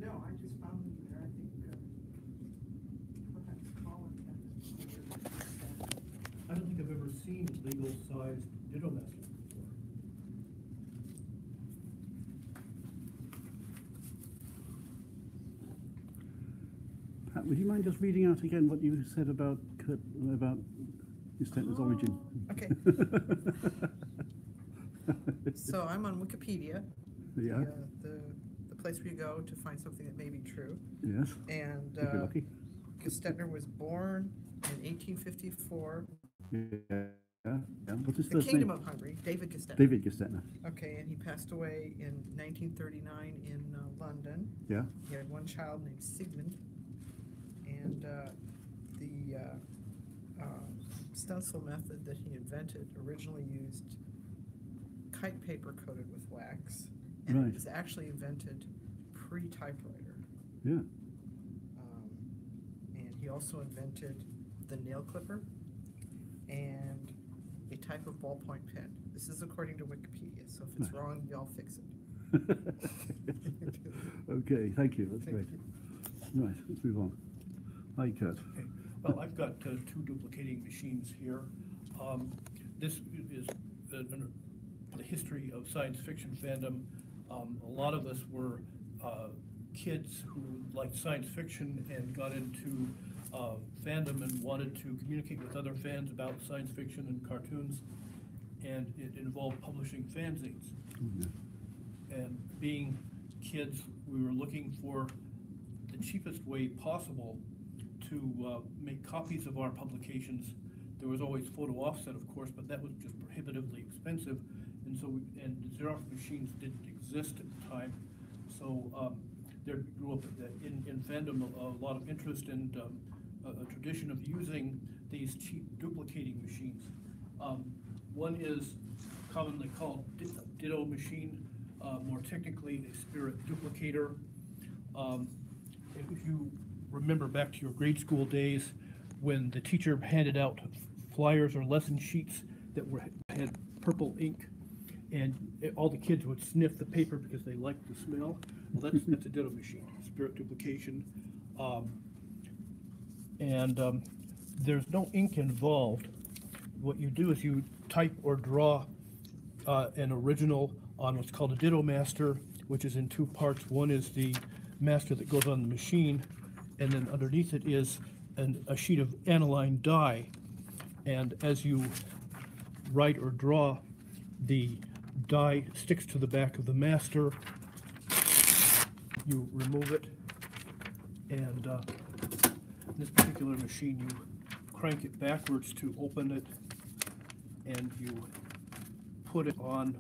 No, I just found them there. I think perhaps Colin had I don't think I've ever seen legal-sized ditto masters before. Pat, would you mind just reading out again what you said about Gestetner's origin? Okay. So I'm on Wikipedia. Yeah. The place where you go to find something that may be true. Yes. And If you're lucky. Gestetner was born in 1854. Yeah. What's his The first Kingdom name? of Hungary, David Gestetner. David Gestetner. Okay, and he passed away in 1939 in London. Yeah. He had one child named Sigmund, and the stencil method that he invented originally used kite paper coated with wax, and Right. it was actually invented pre-typewriter. Yeah. And he also invented the nail clipper and a type of ballpoint pen. This is according to Wikipedia, so if it's Right. wrong, y'all fix it. Okay, thank you. That's Thank great. you. Right, let's move on. Hi, Kurt. Okay. Well, I've got two duplicating machines here. This is the history of science fiction fandom. A lot of us were kids who liked science fiction and got into fandom and wanted to communicate with other fans about science fiction and cartoons, and it involved publishing fanzines. Yeah. And being kids, we were looking for the cheapest way possible to make copies of our publications. There was always photo offset, of course, but that was just prohibitively expensive, and so and Xerox machines didn't exist at the time. So there grew up in fandom a lot of interest and a tradition of using these cheap duplicating machines. One is commonly called ditto machine, more technically a spirit duplicator. If you remember back to your grade school days when the teacher handed out flyers or lesson sheets that had purple ink, and all the kids would sniff the paper because they liked the smell. Well, that's a ditto machine, spirit duplication. There's no ink involved. What you do is you type or draw an original on what's called a ditto master, which is in two parts. One is the master that goes on the machine, and then underneath it is a sheet of aniline dye. And as you write or draw, the dye sticks to the back of the master. You remove it, and in this particular machine, you crank it backwards to open it, and you put it on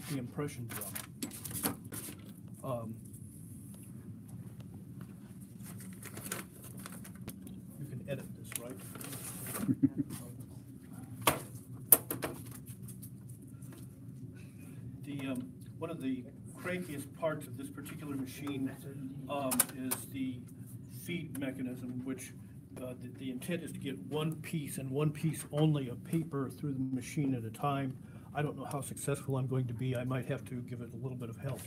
the impression drum. You can edit this, right? One of the crankiest parts of this particular machine is the feed mechanism, which the intent is to get one piece and one piece only of paper through the machine at a time. I don't know how successful I'm going to be. I might have to give it a little bit of help.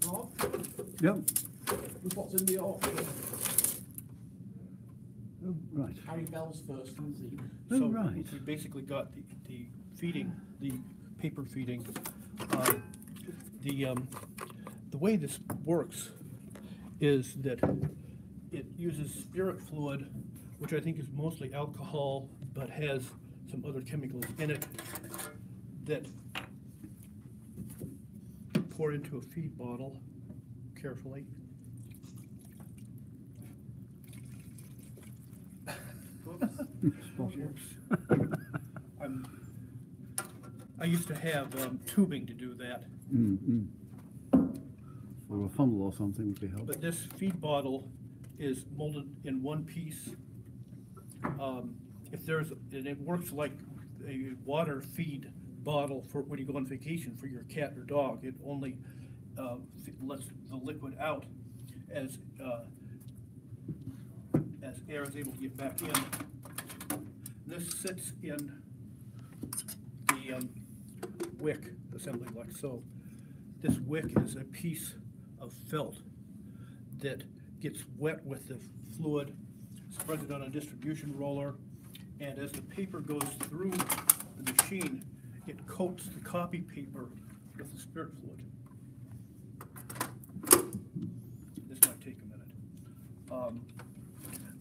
Rob, Yep. look what's in the auction. Oh, right. Harry Bell's first fanzine. Oh, So right. we basically got the feeding, the paper feeding. The way this works is that it uses spirit fluid, which I think is mostly alcohol, but has some other chemicals in it, that pour into a feed bottle carefully. I used to have tubing to do that, Or a funnel or something would be helpful. but this feed bottle is molded in one piece. And it works like a water feed bottle for when you go on vacation for your cat or dog. It only lets the liquid out. as air is able to get back in. This sits in the wick assembly like so. This wick is a piece of felt that gets wet with the fluid, spreads it on a distribution roller, and as the paper goes through the machine, it coats the copy paper with the spirit fluid. This might take a minute.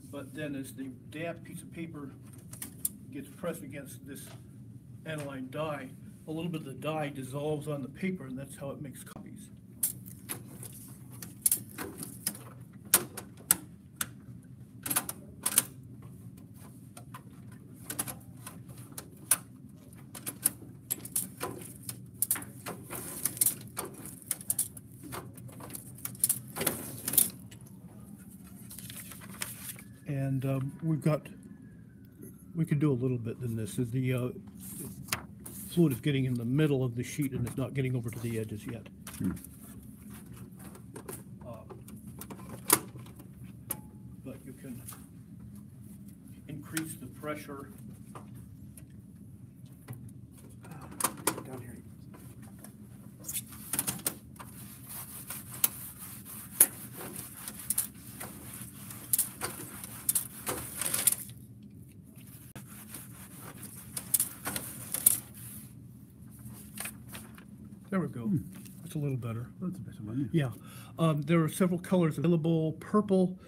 But then as the damp piece of paper gets pressed against this aniline dye, a little bit of the dye dissolves on the paper, and that's how it makes copies. And we could do a little bit in this. Is the fluid is getting in the middle of the sheet and it's not getting over to the edges yet. But you can increase the pressure. Down here. There we go. That's a little better. That's a better one, yeah. Yeah. There are several colors available. Purple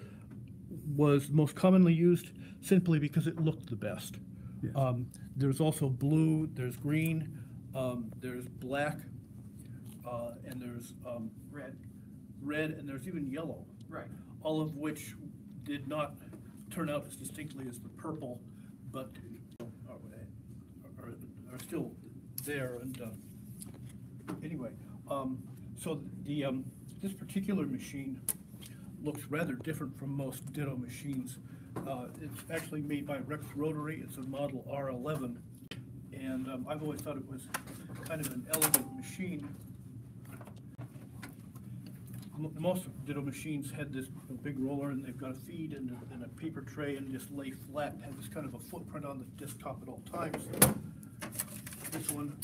was most commonly used simply because it looked the best. Yes. There's also blue, there's green, there's black, and there's red, and there's even yellow. Right. All of which did not turn out as distinctly as the purple, but are still there. And anyway, so the this particular machine looks rather different from most ditto machines. It's actually made by Rex Rotary. It's a model R11, and I've always thought it was kind of an elegant machine. Most ditto machines had this big roller, and they've got a feed and a paper tray, and just lay flat and have this kind of a footprint on the desktop at all times. This one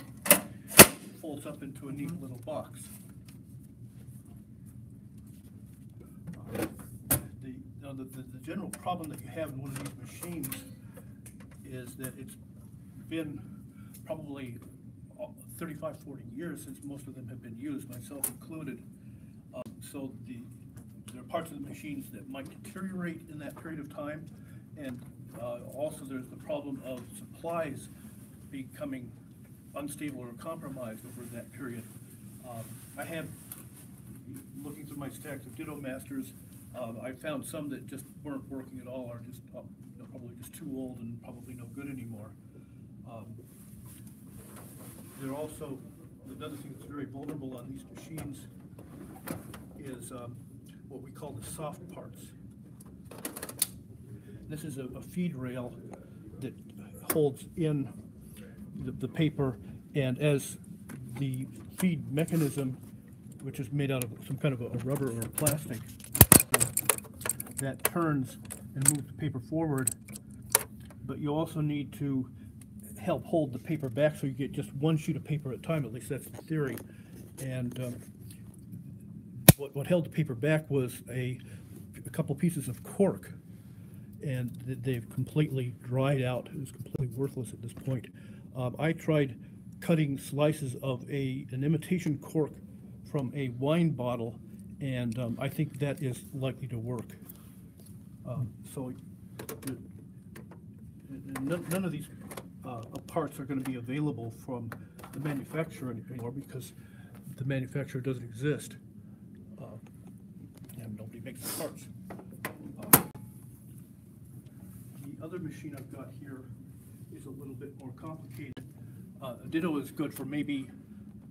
folds up into a neat little box. The general problem that you have in one of these machines is that it's been probably 35, 40 years since most of them have been used, myself included. So there are parts of the machines that might deteriorate in that period of time, and also there's the problem of supplies becoming unstable or compromised over that period. I have, looking through my stacks of Ditto Masters, I found some that just weren't working at all, or just probably just too old and probably no good anymore. They're also, another thing that's very vulnerable on these machines is what we call the soft parts. This is a feed rail that holds in the paper, and as the feed mechanism, which is made out of some kind of a rubber or a plastic, that turns and moves the paper forward, but you also need to help hold the paper back so you get just one sheet of paper at a time. At least that's the theory. And what held the paper back was a couple pieces of cork, and they've completely dried out. It's completely worthless at this point. I tried cutting slices of an imitation cork from a wine bottle, and I think that is likely to work. So none of these parts are going to be available from the manufacturer anymore because the manufacturer doesn't exist, and nobody makes the parts. The other machine I've got here is a little bit more complicated. A Ditto is good for maybe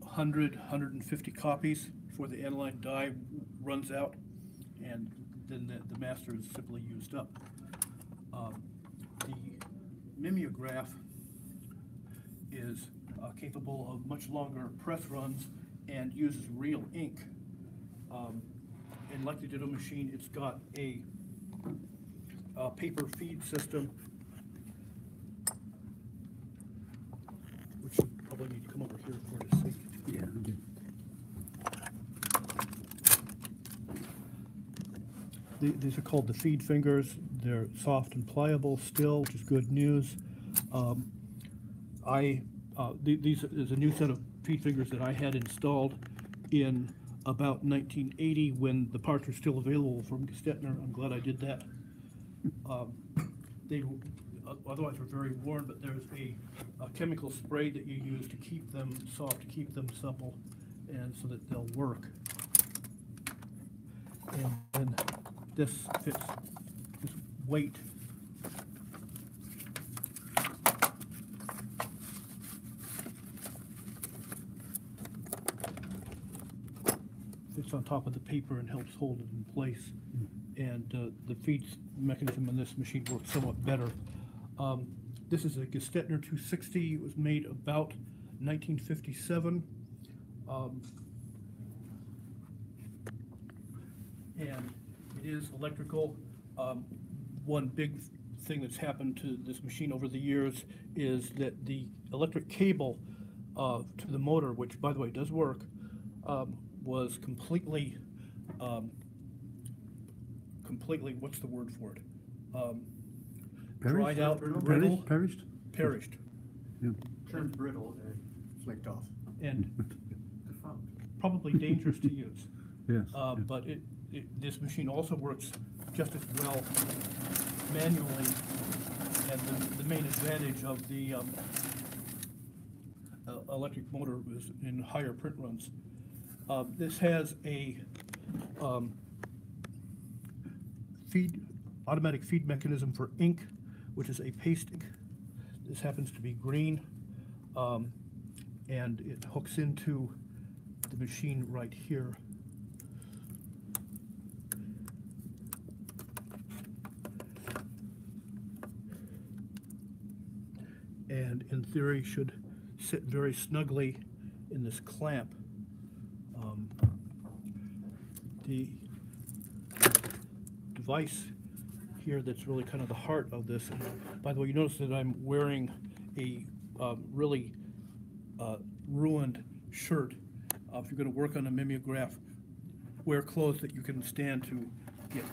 100, 150 copies before the aniline dye runs out, and then the master is simply used up. The mimeograph is capable of much longer press runs and uses real ink. and like the ditto machine, it's got a paper feed system, which you probably need to come over here for to see. Yeah, okay. These are called the feed fingers. They're soft and pliable still, which is good news. These is a new set of feed fingers that I had installed in about 1980 when the parts were still available from Gestetner. I'm glad I did that. They otherwise were very worn, but there's a chemical spray that you use to keep them soft, to keep them supple, and so that they'll work. And then this fits this weight. Fits on top of the paper and helps hold it in place. And the feed mechanism in this machine works somewhat better. This is a Gestetner 260. It was made about 1957. And it is electrical. One big thing that's happened to this machine over the years is that the electric cable to the motor, which by the way does work, was completely, what's the word for it? Dried out, brittle, perished. Yeah. Turned brittle and flaked off. And Defunct. probably dangerous to use. Yes. But this machine also works just as well manually, and the main advantage of the electric motor is in higher print runs. This has a automatic feed mechanism for ink, which is a paste ink. This happens to be green, and it hooks into the machine right here. And in theory should sit very snugly in this clamp. The device here that's really kind of the heart of this, and by the way, you notice that I'm wearing a really ruined shirt. If you're going to work on a mimeograph, wear clothes that you can stand to get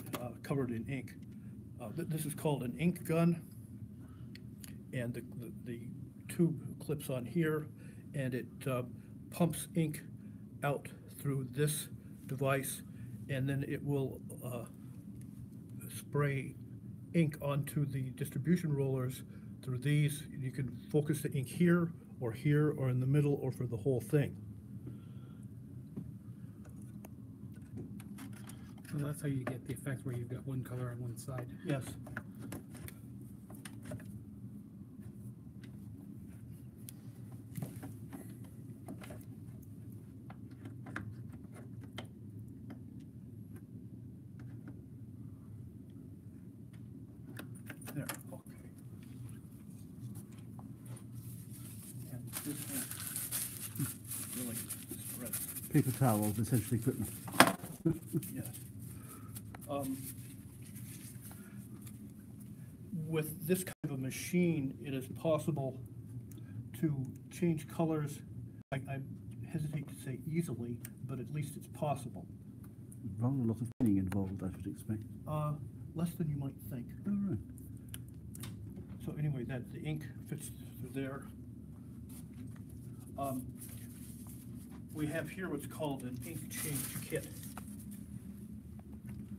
covered in ink. This is called an ink gun, and the tube clips on here, and it pumps ink out through this device, and then it will spray ink onto the distribution rollers through these. You can focus the ink here, or in the middle, or for the whole thing. Well, that's how you get the effect where you've got one color on one side. Yes. There, okay. And this one really spreads. Paper towels, essentially equipment. Yes. With this kind of a machine, it is possible to change colors. I hesitate to say easily, but at least it's possible. Rather a lot of thinning involved, I should expect. Less than you might think. All right. So anyway, that the ink fits through there. We have here what's called an ink change kit.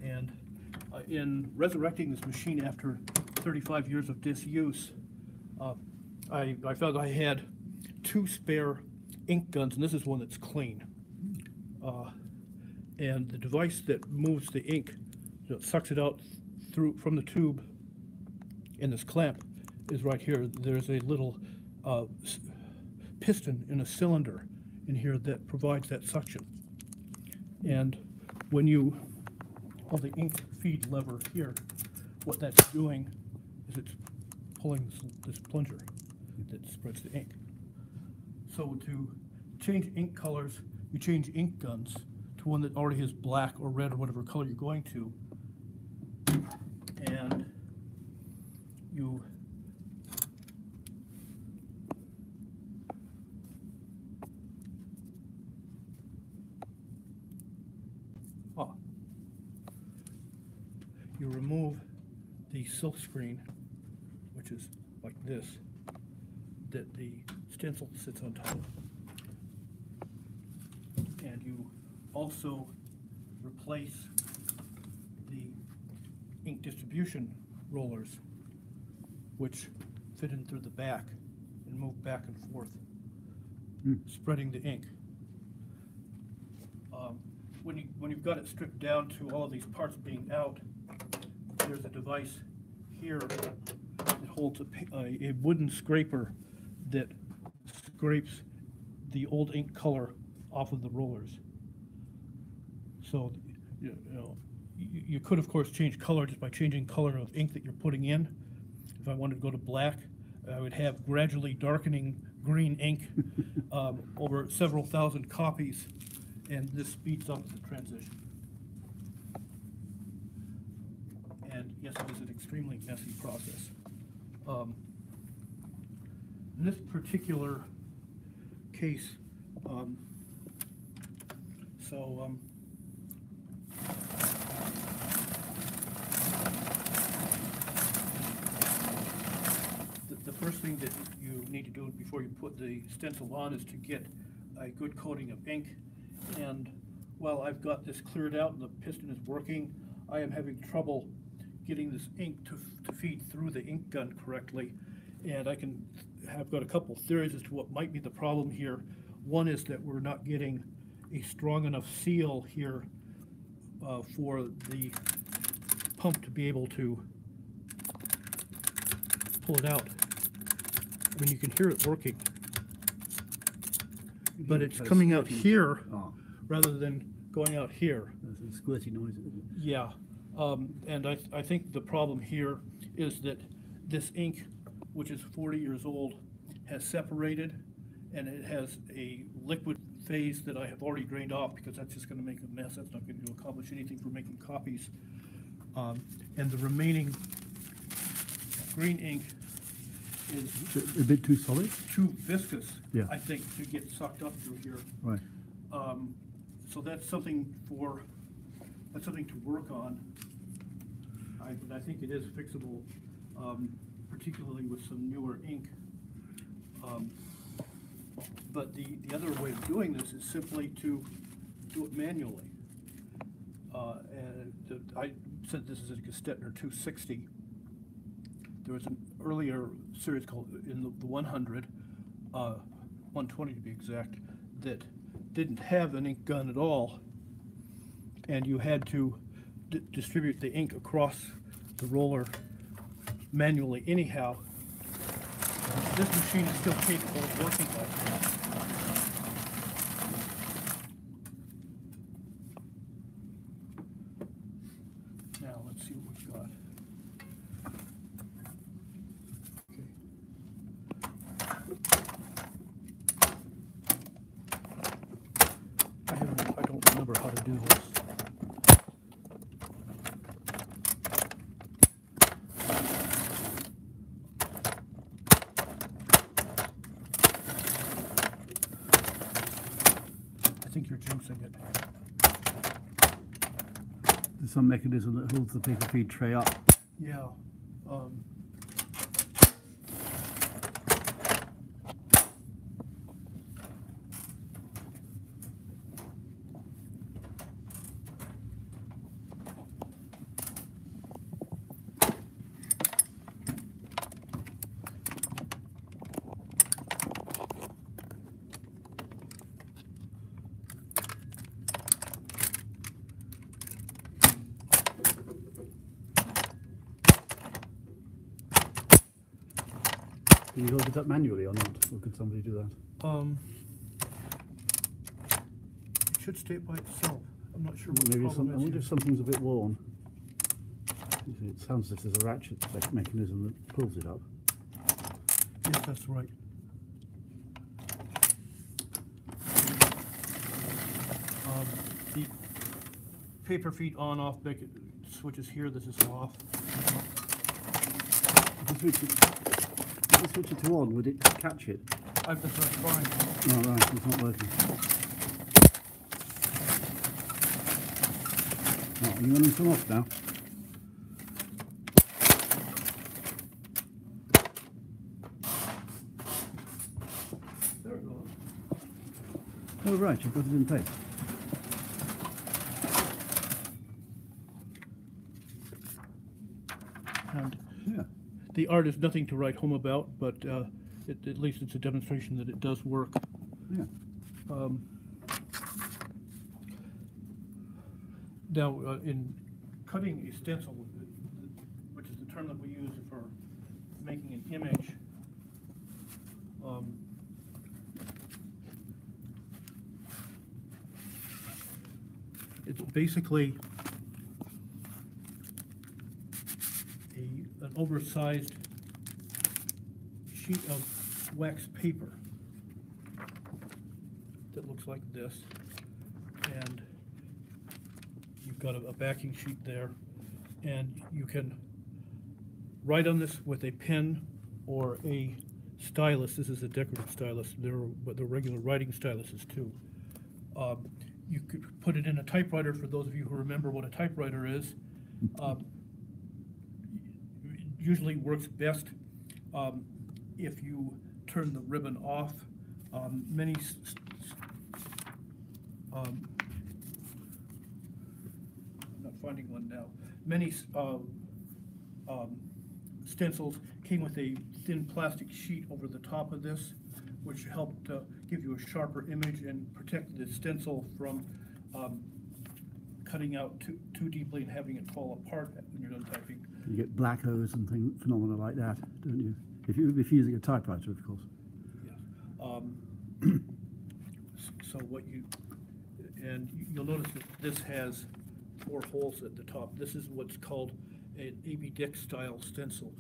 And in resurrecting this machine after 35 years of disuse, I found I had 2 spare ink guns, and this is one that's clean. And the device that moves the ink, sucks it out from the tube in this clamp, is right here. There's a little piston in a cylinder in here that provides that suction. And when you pull the ink feed lever here, what that's doing is it's pulling this plunger that spreads the ink. So to change ink colors, you change ink guns to one that already has black or red or whatever color you're going to. And you you remove the silk screen, which is like this, that the stencil sits on top of. And you also replace the ink distribution rollers, which fit in through the back and move back and forth, spreading the ink. When you've got it stripped down to all of these parts being out, there's a device here that holds a wooden scraper that scrapes the old ink color off of the rollers. So, you could, of course, change color just by changing color of ink that you're putting in. If I wanted to go to black, I would have gradually darkening green ink over several thousand copies, and this speeds up the transition. And yes, it is an extremely messy process. In this particular case, the first thing that you need to do before you put the stencil on is to get a good coating of ink. And while I've got this cleared out and the piston is working, I am having trouble getting this ink to feed through the ink gun correctly. And I've got a couple theories as to what might be the problem here. One is that we're not getting a strong enough seal here for the pump to be able to pull it out. I mean, you can hear it working, but it's coming out here rather than going out here. There's a squirty noise. Yeah, and I think the problem here is that this ink, which is 40 years old, has separated, and it has a liquid phase that I have already drained off because that's just going to make a mess. That's not going to accomplish anything for making copies. And the remaining green ink is a bit too solid? too viscous, Yeah. I think, to get sucked up through here. Right. So that's something to work on. I think it is fixable, particularly with some newer ink. But the other way of doing this is simply to do it manually. I said this is a Gestetner 260. There was an earlier series called in the 100, 120 to be exact, that didn't have an ink gun at all, and you had to distribute the ink across the roller manually anyhow. This machine is still capable of working like that. Now let's see what we've got. I don't remember how to do this. I think you're jinxing it. There's some mechanism that holds the paper feed tray up. Yeah. Can you hold it up manually or not? Or could somebody do that? It should stay by itself. I'm not sure what the Maybe problem I is wonder here. if something's a bit worn. You see, it sounds like there's a ratchet mechanism that pulls it up. Yes, that's right. The paper feed on, off, switches here, this is off. If you switch it to on, would it catch it? That's what I'm trying. Oh, right, it's not working. Oh, are you on and some off now? There it goes. Oh, right, you've got it in place. And Yeah. the art is nothing to write home about, but at least it's a demonstration that it does work. Yeah. Now, in cutting a stencil, which is the term that we use for making an image, it's basically an oversized sheet of wax paper that looks like this, and you've got a backing sheet there, and you can write on this with a pen or a stylus. This is a decorative stylus, but they're regular writing styluses too. You could put it in a typewriter, for those of you who remember what a typewriter is. Usually works best if you turn the ribbon off. I'm not finding one now. Many stencils came with a thin plastic sheet over the top of this, which helped give you a sharper image and protect the stencil from cutting out too deeply and having it fall apart when you're done typing. You get black O's and phenomena like that, don't you? If you're using a typewriter, of course. Yes. So you'll notice that this has 4 holes at the top. This is what's called an A.B. Dick style stencil.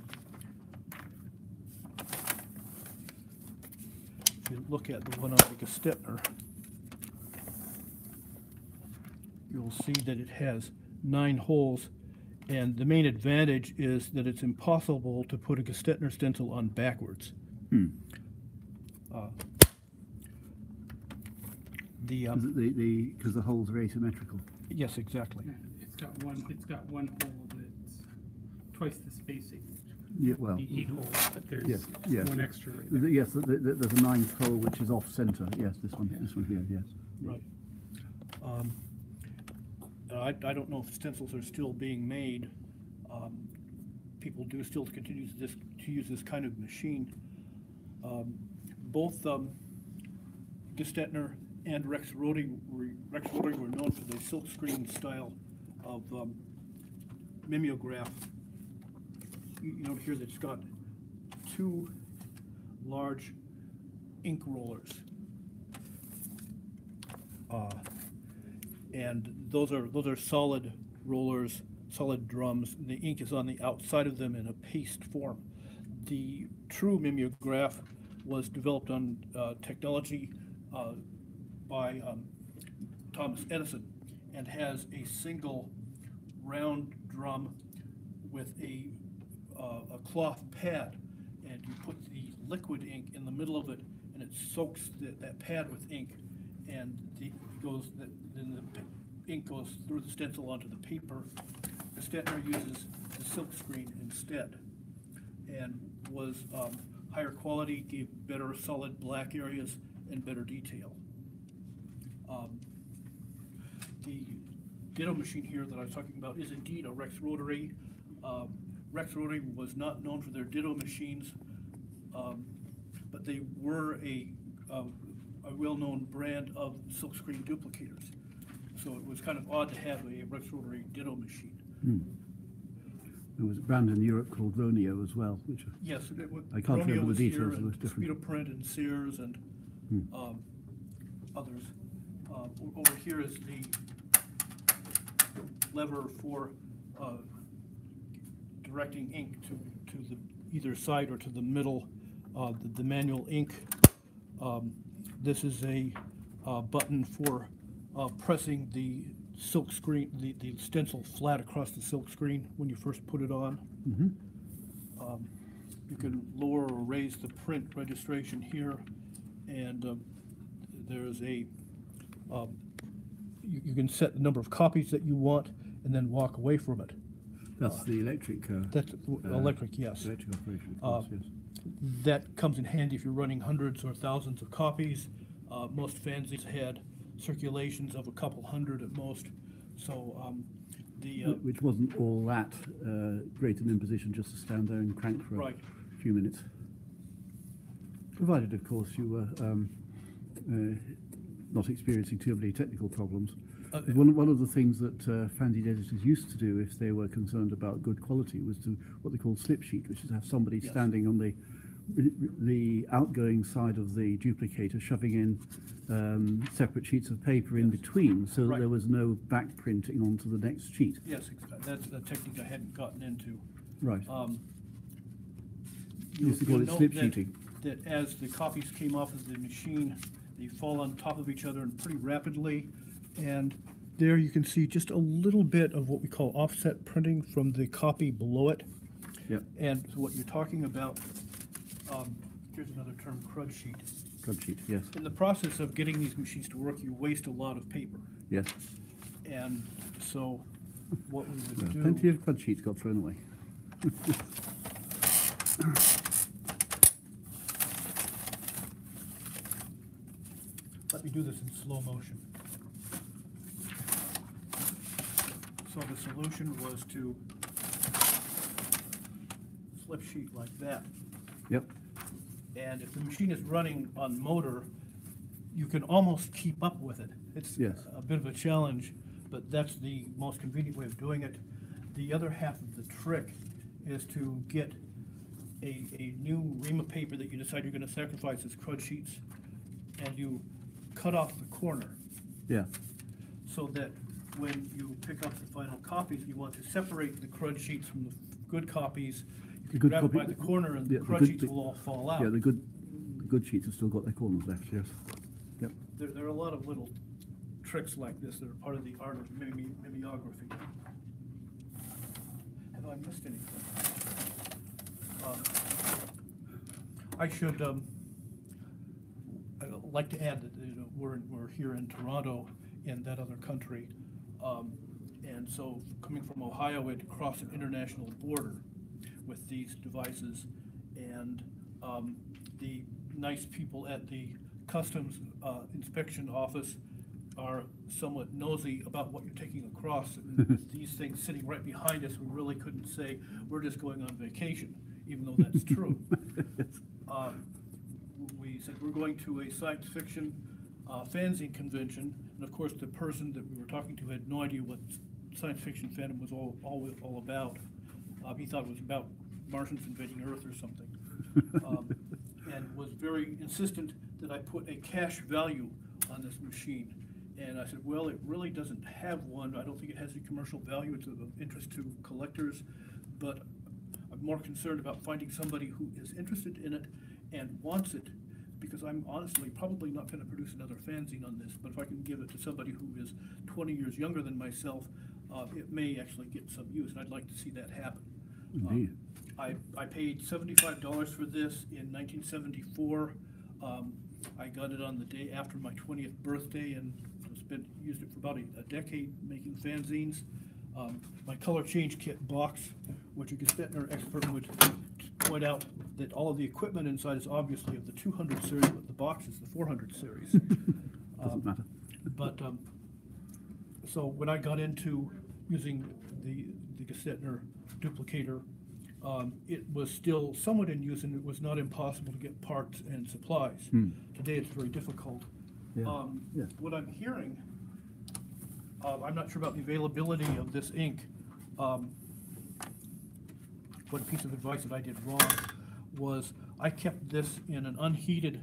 If you look at the one on the Gestetner, you'll see that it has 9 holes, and the main advantage is that it's impossible to put a Gestetner stencil on backwards. Because the holes are asymmetrical. Yes, exactly. Yeah, it's got one hole that's twice the spacing. Yeah, well. The 8 holes, but there's Yes. one extra right there. Yes, there's a 9th hole which is off center. Yes, this one here. Yes. Right. I don't know if stencils are still being made. People do still continue to use this kind of machine. Both Gestetner and Rex Rotary were known for the silkscreen style of mimeograph. You note here that it's got 2 large ink rollers. And those are solid rollers, solid drums. The ink is on the outside of them in a paste form. The true mimeograph was developed on technology by Thomas Edison, and has a single round drum with a cloth pad, and you put the liquid ink in the middle of it, and it soaks that pad with ink, and then the ink goes through the stencil onto the paper. Gestetner uses the silk screen instead, and was higher quality, gave better solid black areas and better detail. The ditto machine here that I was talking about is indeed a Rex Rotary. Rex Rotary was not known for their ditto machines, but they were a well-known brand of silkscreen duplicators. So it was kind of odd to have a Rex Rotary ditto machine. There was a brand in Europe called Roneo as well, which Yes, I can't Romeo remember was the here, details. It and was different. Speedoprint and Sears and others. Over here is the lever for directing ink to the either side or to the middle. The manual ink. This is a button for pressing the silk screen, the stencil flat across the silk screen when you first put it on. Mm-hmm. You can lower or raise the print registration here, and there's a, you can set the number of copies that you want and then walk away from it. That's the electric. That's electric, yes. Electric operation, of course, yes. That comes in handy if you're running hundreds or thousands of copies. Most fanzines had circulations of a couple hundred at most, so Which wasn't all that great an imposition just to stand there and crank for right. a few minutes. Provided, of course, you were not experiencing too many technical problems. One of the things that fanzine editors used to do if they were concerned about good quality was to what they call slip sheet, which is to have somebody Yes. standing on the outgoing side of the duplicator, shoving in separate sheets of paper in between, so that Right. there was no back printing onto the next sheet. Yes, that's a technique I hadn't gotten into. Right. You used to call it note slip that- sheeting. That as the copies came off of the machine, they fall on top of each other and pretty rapidly. And there you can see just a little bit of what we call offset printing from the copy below it. Yep. And what you're talking about, here's another term, crud sheet. Crud sheet, yes. In the process of getting these machines to work, you waste a lot of paper. Yes. And so what we would do. Plenty of crud sheets got thrown away. Let me do this in slow motion. So the solution was to slip sheet like that. Yep. And if the machine is running on motor, you can almost keep up with it. It's Yes. a bit of a challenge, but that's the most convenient way of doing it. The other half of the trick is to get a new ream of paper that you decide you're going to sacrifice as crud sheets, and you cut off the corner Yeah. so that when you pick up the final copies, you want to separate the crud sheets from the good copies. You can good grab it copy- by the corner and yeah, the the crud good- sheets will all fall out. Yeah, the good sheets have still got their corners left, yes. Yep. There are a lot of little tricks like this that are part of the art of mimeography. Have I missed anything? I should I'd like to add that we're here in Toronto, in that other country, and so coming from Ohio, we had to cross an international border with these devices, and the nice people at the customs inspection office are somewhat nosy about what you're taking across. And with these things sitting right behind us, we really couldn't say, we're just going on vacation, even though that's true. We said, we're going to a science fiction fanzine convention, and of course, the person that we were talking to had no idea what science fiction fandom was all about. He thought it was about Martians invading Earth or something. And was very insistent that I put a cash value on this machine. And I said, well, it really doesn't have one. I don't think it has any commercial value. It's of interest to collectors, but I'm more concerned about finding somebody who is interested in it and wants it, because I'm honestly probably not going to produce another fanzine on this, but if I can give it to somebody who is 20 years younger than myself, it may actually get some use, and I'd like to see that happen. Indeed. I paid $75 for this in 1974. I got it on the day after my 20th birthday, and used it for about a decade making fanzines. My color change kit box, which a Gestetner expert would point out that all of the equipment inside is obviously of the 200 series, but the box is the 400 series. Doesn't matter. But so when I got into using the Gestetner duplicator, it was still somewhat in use, and it was not impossible to get parts and supplies. Today it's very difficult. Yeah. Yeah. What I'm hearing, I'm not sure about the availability of this ink. One piece of advice that I did wrong was I kept this in an unheated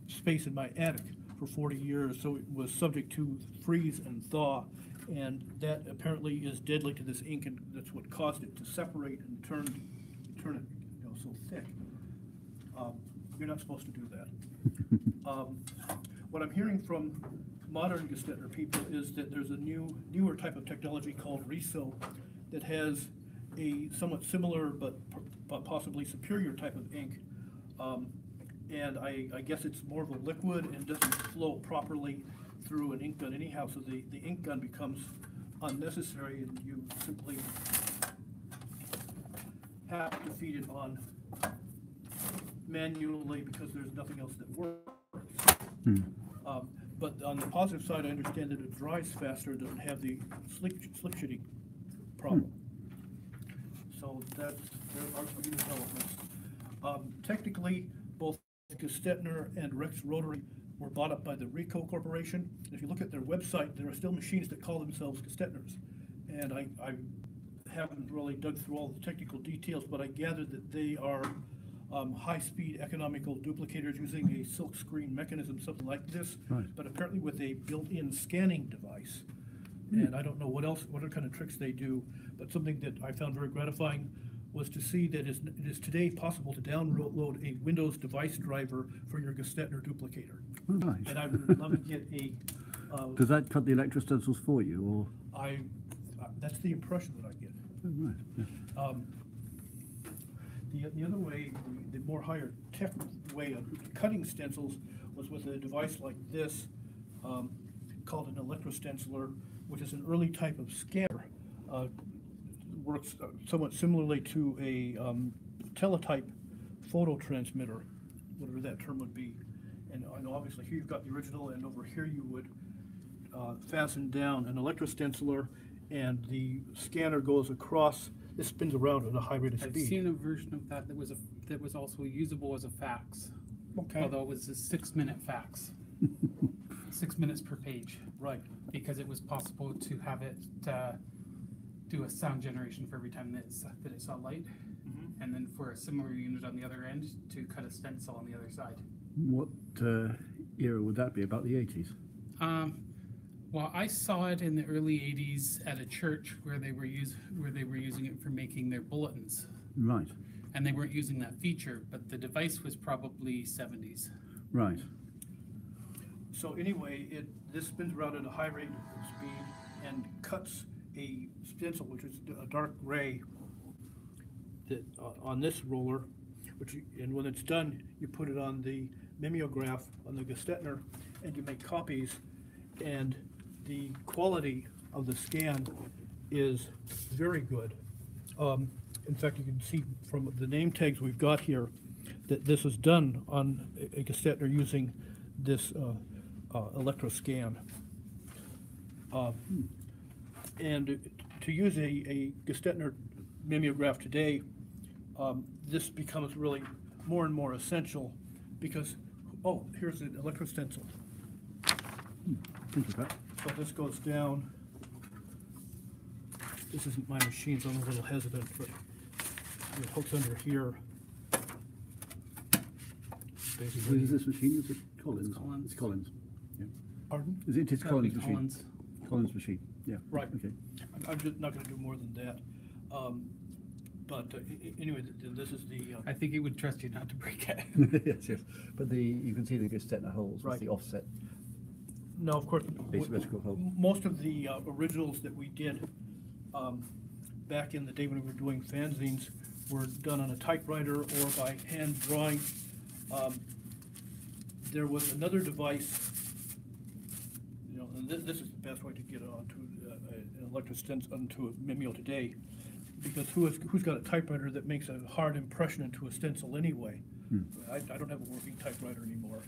space in my attic for 40 years, so it was subject to freeze and thaw, and that apparently is deadly to this ink, and that's what caused it to separate and turn it, so thick. You're not supposed to do that. What I'm hearing from modern Gestetner people is that there's a newer type of technology called RESO that has a somewhat similar but possibly superior type of ink. And I guess it's more of a liquid and doesn't flow properly through an ink gun anyhow, so the ink gun becomes unnecessary and you simply have to feed it on manually because there's nothing else that works. But on the positive side, I understand that it dries faster, it doesn't have the slick shitting problem. So there are some new developments. Technically, both Gestetner and Rex Rotary were bought up by the Ricoh Corporation. If you look at their website, there are still machines that call themselves Gestetners. And I haven't really dug through all the technical details, but I gathered that they are high-speed economical duplicators using a silk screen mechanism, something like this, but apparently with a built-in scanning device. And I don't know what other kind of tricks they do, but something that I found very gratifying was to see that it is today possible to download a Windows device driver for your Gestetner duplicator. And I would love to get a... Does that cut the electrostencils for you, or...? That's the impression that I get. The other way, the more higher tech way of cutting stencils was with a device like this, called an electrostenciler, which is an early type of scanner. Works somewhat similarly to a teletype photo transmitter, whatever that term would be. And obviously here you've got the original, and over here you would fasten down an electrostenciler, and the scanner goes across. This spins around at a high rate of speed. I've seen a version of that that was also usable as a fax. Okay. Although it was a 6-minute fax. 6 minutes per page. Right. Because it was possible to have it do a sound generation for every time that it saw light, and then for a similar unit on the other end to cut a stencil on the other side. What era would that be? About the 80s? Well, I saw it in the early 80s at a church where they were using it for making their bulletins. Right. And they weren't using that feature, but the device was probably 70s. Right. So anyway, this spins around at a high rate of speed and cuts a stencil, which is a dark gray, that on this roller, and when it's done, you put it on the mimeograph on the Gestetner, and you make copies, and the quality of the scan is very good. In fact, you can see from the name tags we've got here that this is done on a Gestetner using this electroscan. And to use a Gestetner mimeograph today, this becomes really more and more essential because, here's an electrostencil. Think of that. So this goes down. This isn't my machine, so I'm a little hesitant, but it hooks under here. Who is this machine? Is it Collins? Collins. It's Collins. Yeah. Pardon? It is Collins machine. Collins. Collins machine. Yeah. Right. Okay. I'm just not going to do more than that. Anyway, this is the. I think he would trust you not to break it. Yes, yes. But you can see the Gestetner holes Right. with the offset. No, of course. Asymmetrical hole. Most of the originals that we did back in the day when we were doing fanzines were done on a typewriter or by hand drawing. There was another device, and this is the best way to get onto an electrostencil, onto a mimeo today, because who's got a typewriter that makes a hard impression into a stencil anyway? I don't have a working typewriter anymore.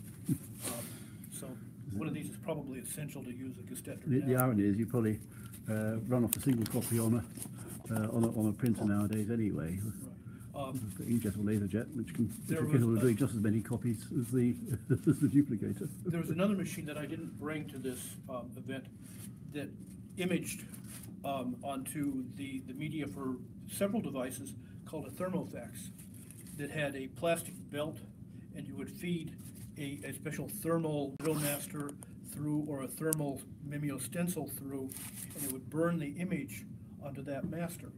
So one of these is probably essential to use a Gestetner. The irony is you probably run off a single copy on a printer nowadays anyway. The inkjet or laserjet, which can capable of doing just as many copies as the duplicator. There was another machine that I didn't bring to this event that imaged onto the media for several devices called a thermofax that had a plastic belt, and you would feed a special thermal master through or a thermal mimeo stencil through, and it would burn the image onto that master.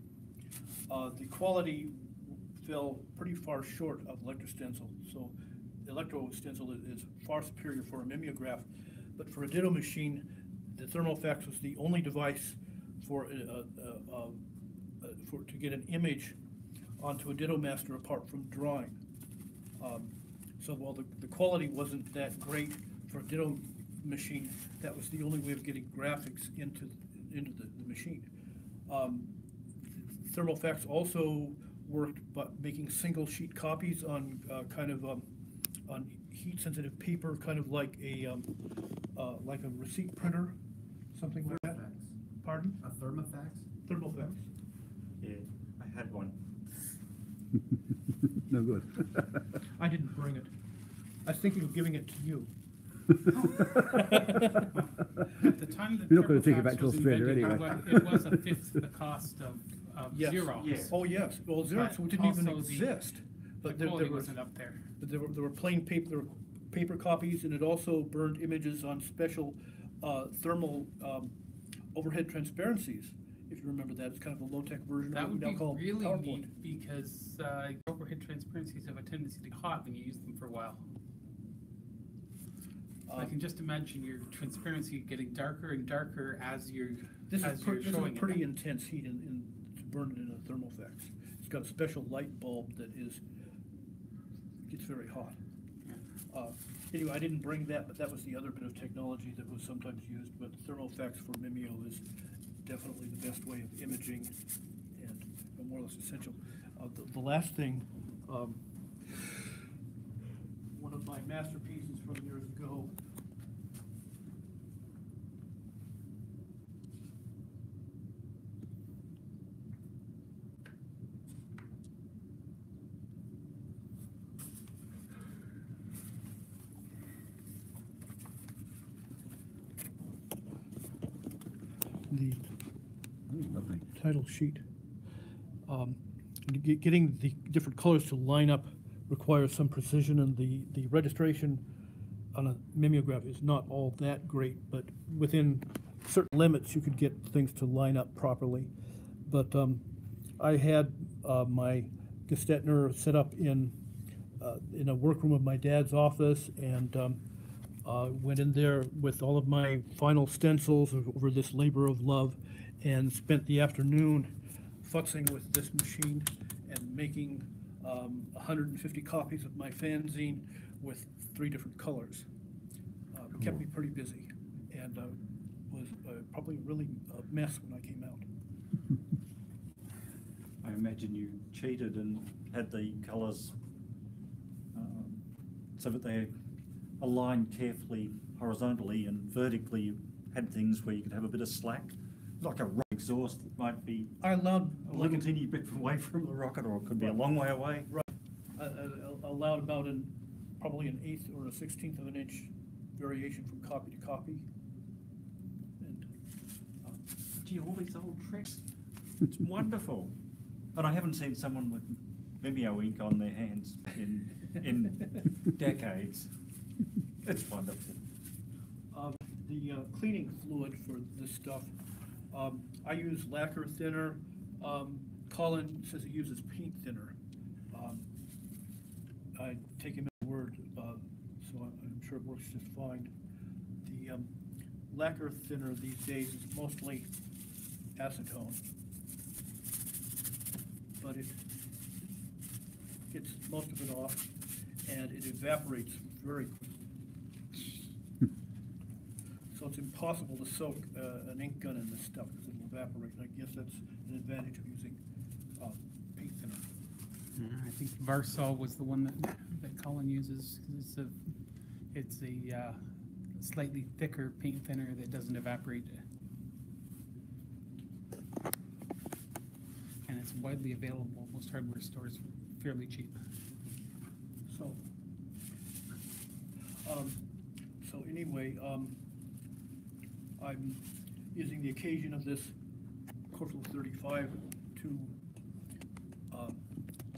The quality fell pretty far short of electrostencil, so electrostencil is far superior for a mimeograph. But for a ditto machine, the thermofax was the only device for to get an image onto a ditto master apart from drawing. So while the quality wasn't that great for a ditto machine, that was the only way of getting graphics into the machine. Thermofax also worked by making single sheet copies on on heat sensitive paper, kind of like a receipt printer, something like that. Thermofax. Pardon? A thermofax? Thermofax. Yeah, I had one. No good. I didn't bring it. I was thinking of giving it to you. At the time that You're not gonna take it Thermofax back to was Australia invented, anyway. It was a fifth the cost of Yes. Xerox. Yes. Oh, yes. Well, Xerox But didn't even also the- exist. The But there quality were, wasn't up there. but there were plain paper, there were paper copies, and it also burned images on special thermal overhead transparencies. If you remember that, it's kind of a low-tech version That of what would we now be call really PowerPoint. neat because overhead transparencies have a tendency to get hot when you use them for a while. I can just imagine your transparency getting darker and darker as you're This as is you're showing pretty it. intense heat to burn it in a thermofax. It's got a special light bulb that gets very hot. Anyway, I didn't bring that, but that was the other bit of technology that was sometimes used. But thermofax for Mimeo is definitely the best way of imaging and more or less essential. The last thing, one of my masterpieces from years ago. The Lovely. title sheet. Getting the different colors to line up requires some precision, and the registration on a mimeograph is not all that great, but within certain limits, you could get things to line up properly. But I had my Gestetner set up in a workroom of my dad's office, and went in there with all of my final stencils over this labor of love, and spent the afternoon futzing with this machine and making 150 copies of my fanzine with 3 different colors. Kept me pretty busy, and was probably really a mess when I came out. I imagine you cheated and had the colours so that they aligned carefully horizontally, and vertically you had things where you could have a bit of slack, like a rocket exhaust that might be I allowed a little teeny bit away from the rocket, or it could be a long way away. I allowed about probably an 1/8 or a 1/16 of an inch variation from copy to copy. And Gee, all these old tricks. It's wonderful. And I haven't seen someone with Vimeo ink on their hands in decades. It's wonderful. the cleaning fluid for this stuff, I use lacquer thinner. Colin says he uses paint thinner. I take him at the word, so I'm sure it works just fine. The lacquer thinner these days is mostly acetone, but it gets most of it off, and it evaporates very quickly. So it's impossible to soak an ink gun in this stuff because it'll evaporate. And I guess that's an advantage of using paint thinner. I think Varsol was the one that Colin uses. 'Cause it's a slightly thicker paint thinner that doesn't evaporate. And it's widely available at most hardware stores for fairly cheap. So, anyway, I'm using the occasion of this Corporal 35 to,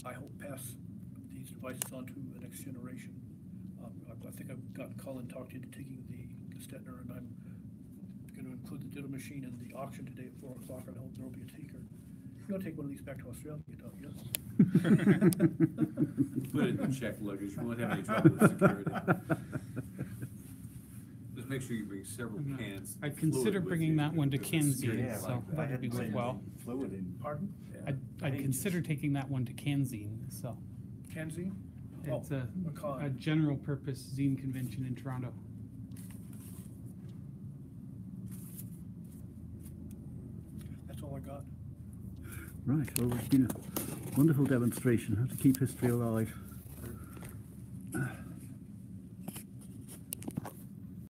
I hope, pass these devices on to the next generation. I think I've got Colin talked into taking the Gestetner, and I'm going to include the Ditto machine in the auction today at 4 o'clock, and I hope there will be a taker. You're going to take one of these back to Australia, don't you? Put it in check luggage, we won't have any trouble with security. Just make sure you bring several cans. I'd of consider fluid with bringing you, that one to because it's Kanzine, scary so like that would be hadn't seen worthwhile. any fluid in. Pardon? Yeah. I'd Ages. consider taking that one to Kanzine, so. Kanzi? It's a Macaw. general purpose zine convention in Toronto. That's all I got. Right, well, it's been a wonderful demonstration how to keep history alive.